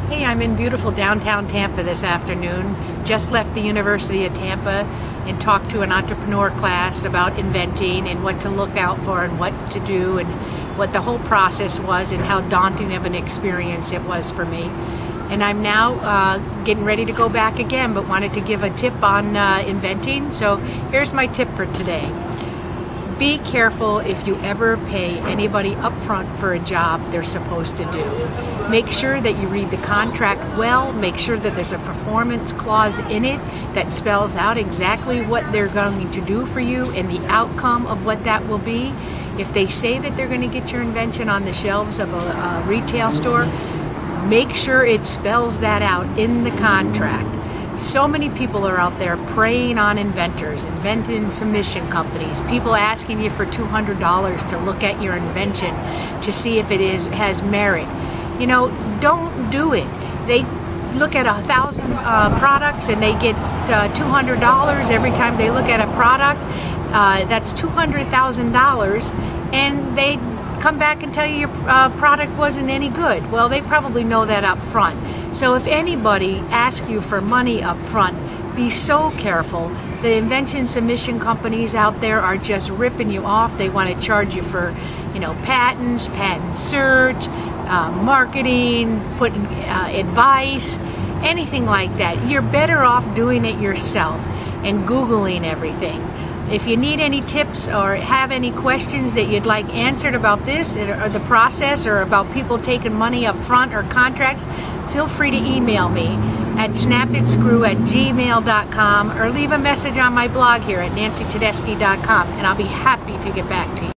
Hey, I'm in beautiful downtown Tampa this afternoon. Just left the University of Tampa and talked to an entrepreneur class about inventing and what to look out for and what to do and what the whole process was and how daunting of an experience it was for me. And I'm now getting ready to go back again, but wanted to give a tip on inventing. So here's my tip for today. Be careful if you ever pay anybody upfront for a job they're supposed to do. Make sure that you read the contract well. Make sure that there's a performance clause in it that spells out exactly what they're going to do for you and the outcome of what that will be. If they say that they're going to get your invention on the shelves of a retail store, make sure it spells that out in the contract. So many people are out there preying on inventors, inventing submission companies, people asking you for $200 to look at your invention to see if it has merit. You know, don't do it. They look at 1,000 products and they get $200 every time they look at a product. That's $200,000, and they come back and tell you your product wasn't any good. Well, they probably know that up front. So if anybody asks you for money up front, be so careful. The invention submission companies out there are just ripping you off. They want to charge you for, patents, patent search, marketing, putting advice, anything like that. You're better off doing it yourself and Googling everything. If you need any tips or have any questions that you'd like answered about this or the process or about people taking money up front or contracts, feel free to email me at snapitscrew@gmail.com or leave a message on my blog here at nancytedeschi.com, and I'll be happy to get back to you.